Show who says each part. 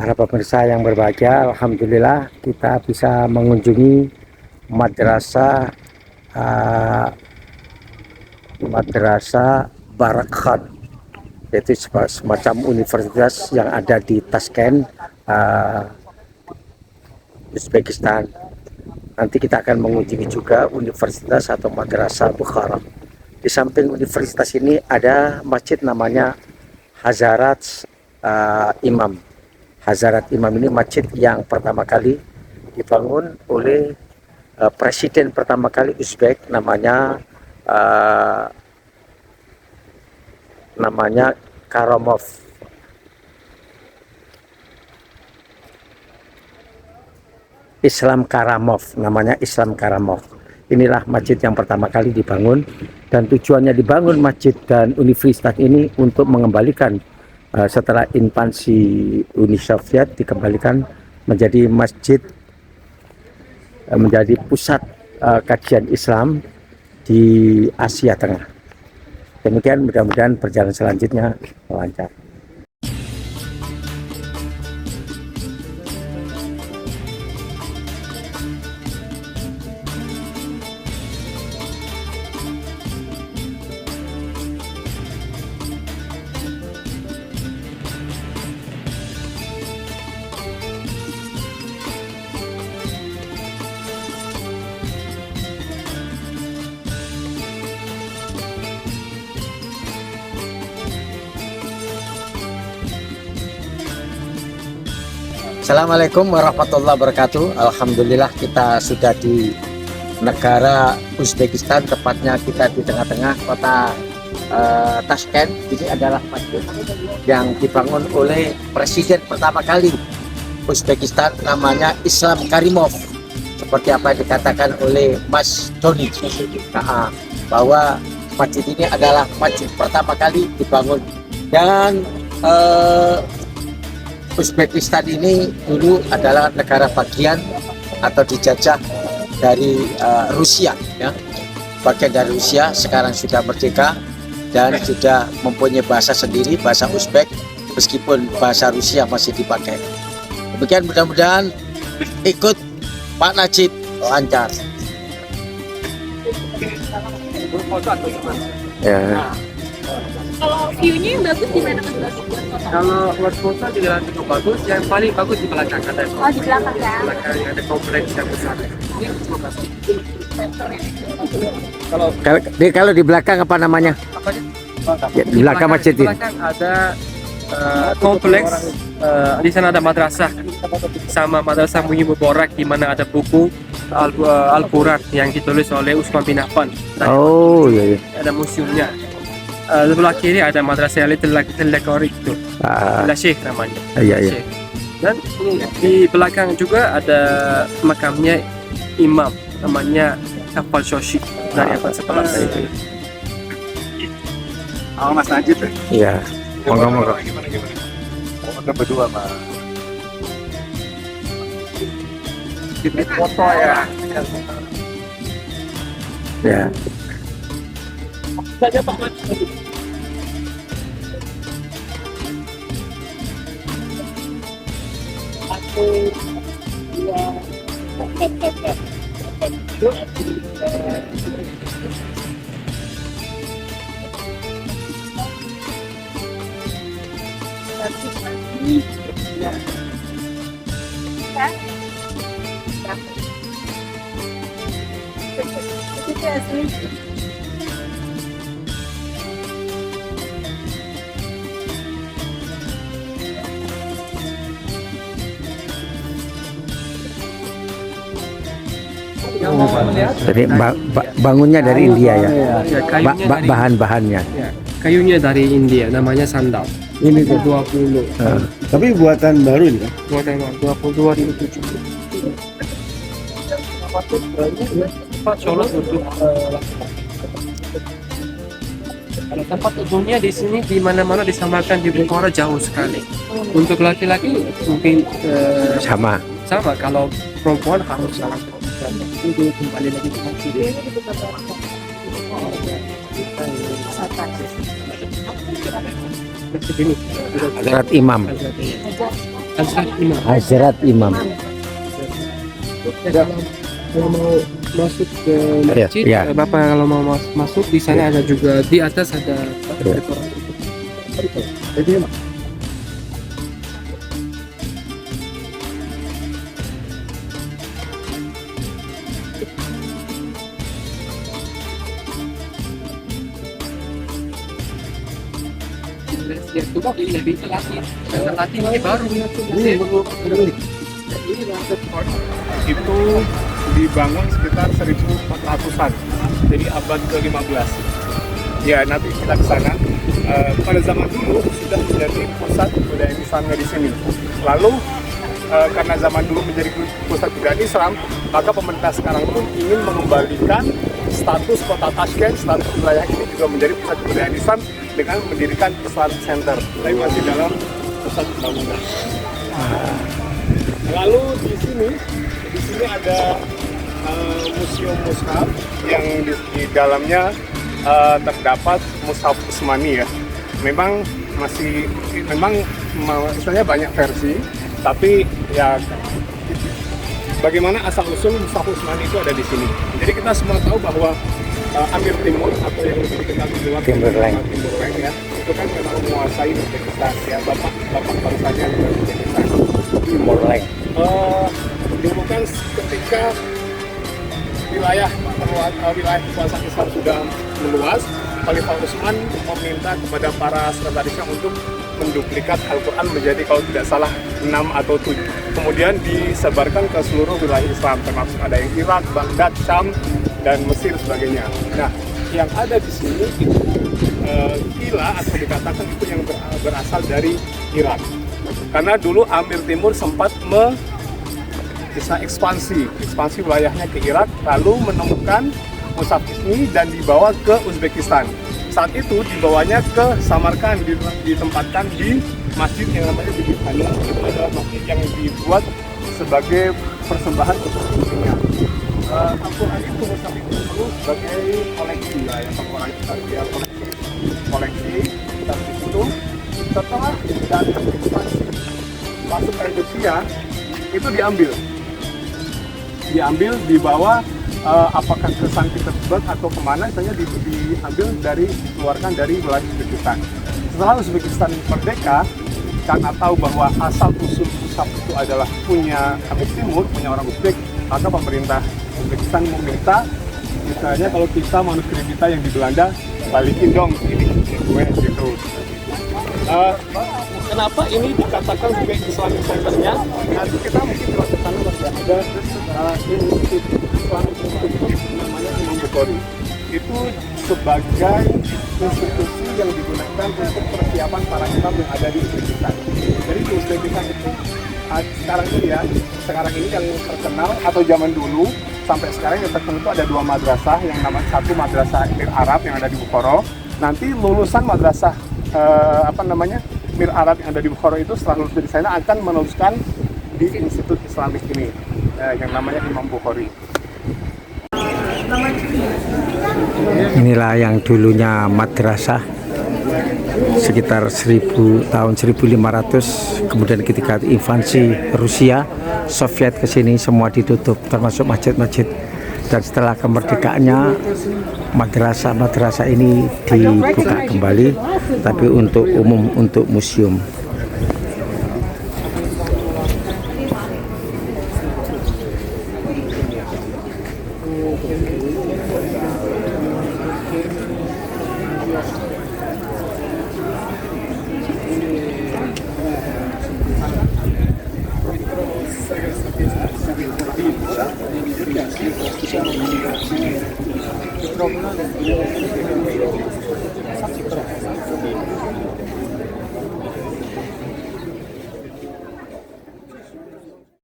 Speaker 1: Para pemirsa yang berbahagia, alhamdulillah kita bisa mengunjungi madrasah Madrasah Barakat, yaitu semacam universitas yang ada di Tashkent, Uzbekistan. Nanti kita akan mengunjungi juga universitas atau madrasah Bukhara. Di samping universitas ini ada masjid namanya Hazarat Imam. Hazarat Imam ini masjid yang pertama kali dibangun oleh presiden pertama kali Uzbek, namanya Karamov. Islam Karamov, namanya Islam Karamov. Inilah masjid yang pertama kali dibangun, dan tujuannya dibangun masjid dan universitas ini untuk mengembalikan setelah invasi Uni Soviet, dikembalikan menjadi masjid, menjadi pusat kajian Islam di Asia Tengah. Demikian, mudah-mudahan perjalanan selanjutnya lancar. Assalamualaikum warahmatullahi wabarakatuh. Alhamdulillah kita sudah di negara Uzbekistan, tepatnya kita di tengah-tengah kota Tashkent. Ini adalah masjid yang dibangun oleh presiden pertama kali Uzbekistan, namanya Islam Karimov. Seperti apa yang dikatakan oleh Mas Doni, bahwa masjid ini adalah masjid pertama kali dibangun. Dan Uzbekistan ini dulu adalah negara bagian atau dijajah dari Rusia, ya. Bagian dari Rusia, sekarang sudah merdeka dan sudah mempunyai bahasa sendiri, bahasa Uzbek, meskipun bahasa Rusia masih dipakai. Demikian, mudah-mudahan ikut Pak Najib lancar. Ya.
Speaker 2: Kalau view-nya yang bagus di mana Mas?
Speaker 3: Kalau buat foto juga cukup bagus, yang paling bagus di belakang ada.
Speaker 2: Oh, di belakang ya.
Speaker 3: Belakang ada kompleks yang besar. Ini cukup bagus.
Speaker 1: Kalau di belakang apa namanya?
Speaker 3: Apa sih?
Speaker 1: Ya, di belakang masjid ini.
Speaker 3: Di belakang ada kompleks. Di sana ada madrasah sama madrasah Muhyi Mubarak, di mana ada buku Al-Quran yang ditulis oleh Utsman bin Affan.
Speaker 1: Oh iya, iya.
Speaker 3: Ada museumnya. Sebelah kiri ada madrasah Telakori itu, Syekh namanya.
Speaker 1: Iya, iya.
Speaker 3: Syekh. Dan di belakang juga ada makamnya imam, namanya Kafal Shoshi dari abad 11.
Speaker 4: Oh, Mas Najib ya?
Speaker 1: Iya. Monggo.
Speaker 4: Kita berdua, Mas.
Speaker 3: Kita foto ya.
Speaker 1: Ya.
Speaker 3: Saja Pak.
Speaker 1: Jadi bangunnya dari India ya. Bahan-bahannya.
Speaker 3: Ya, kayunya dari India, namanya sandal. Ini 20.
Speaker 4: Tapi buatan baru ini kan?
Speaker 3: Buatan 2007. Tempat Solo untuk kalau tempat umumnya di sini di mana-mana disamarkan, di Bukhara jauh sekali. Untuk laki-laki mungkin
Speaker 1: Sama.
Speaker 3: kalau perempuan harus salah. Itu kembali lagi ke masjid. Ini
Speaker 1: Hazarat Imam.
Speaker 3: Hazrat Imam.
Speaker 1: Hazrat Imam.
Speaker 3: Kalau mau masuk ke
Speaker 1: Iya,
Speaker 3: masjid,
Speaker 1: iya.
Speaker 3: Bapak kalau mau masuk di sana ada juga, di atas ada
Speaker 1: Iya.
Speaker 3: Ya, itu ini bisa latih ini baru.
Speaker 5: Itu dibangun sekitar 1400-an, jadi abad ke-15. Ya, nanti kita ke sana. Pada zaman dulu sudah menjadi pusat budaya Islamnya di sini. Lalu karena zaman dulu menjadi pusat budaya Islam, maka pemerintah sekarang pun ingin mengembalikan status kota Tashkent, status wilayah ini juga menjadi pusat budaya Islam dengan mendirikan Islamic Center, tapi masih dalam pusat pembangunan. Lalu di sini ada museum mushaf yang di dalamnya terdapat mushaf Utsmani ya. Memang istilahnya banyak versi, tapi ya bagaimana asal usul mushaf Utsmani itu ada di sini. Jadi kita semua tahu bahwa Amir Timur atau yang lebih dikenal di luar
Speaker 1: Timurleng
Speaker 5: ya, itu kan memang menguasai Uzbekistan ya, bapak baru saja di Uzbekistan.
Speaker 1: Timurleng.
Speaker 5: Dulu kan ketika wilayah kekuasaan Islam sudah meluas, Khalifah Utsman meminta kepada para sekretarisnya untuk menduplikat Al-Quran menjadi kalau tidak salah 6 atau 7. Kemudian disebarkan ke seluruh wilayah Islam, termasuk ada yang Irak, Baghdad, Syam, dan Mesir sebagainya. Nah, yang ada di sini itu kila atau dikatakan itu yang berasal dari Irak. Karena dulu Amir Timur sempat bisa ekspansi wilayahnya ke Irak, lalu menemukan mushaf ini dan dibawa ke Uzbekistan. Saat itu dibawanya ke Samarkand, ditempatkan di masjid yang namanya Bibi Hana. Itu adalah masjid yang dibuat sebagai persembahan untuk istrinya. Al-Quran itu mushaf itu dulu sebagai koleksi lah ya, orang dia koleksi dan di situ setelah dan ekspansi masuk ke Indonesia itu diambil dibawa apakah ke Sankt Petersburg atau kemana, misalnya diambil dikeluarkan dari wilayah Uzbekistan. Setelah Uzbekistan merdeka, karena tahu bahwa asal usul mushaf itu adalah punya Amir Timur, punya orang Uzbek, maka pemerintah Uzbekistan meminta, misalnya kalau kita manuskrip kita yang di Belanda, balikin dong ini gue gitu. Kenapa ini dikatakan sebagai Islamic Center-nya? Nanti kita mungkin kalau ke sana masih ada institut Islamic Institute namanya Imam Bukhari. Itu sebagai institusi yang digunakan untuk persiapan para imam yang ada di Uzbekistan. Jadi di Uzbekistan itu sekarang ini yang terkenal atau zaman dulu sampai sekarang yang terkenal itu ada 2 madrasah, yang namanya satu madrasah Mir Arab yang ada di Bukhara. Nanti lulusan madrasah Mir Arab yang ada di Bukhara itu setelah lulus dari sana akan meneruskan di Institut Islamik ini yang namanya Imam Bukhari.
Speaker 1: Inilah yang dulunya madrasah sekitar tahun 1500, kemudian ketika invasi Rusia Soviet ke sini semua ditutup termasuk masjid-masjid, dan setelah kemerdekaannya madrasah ini dibuka kembali tapi untuk umum, untuk museum.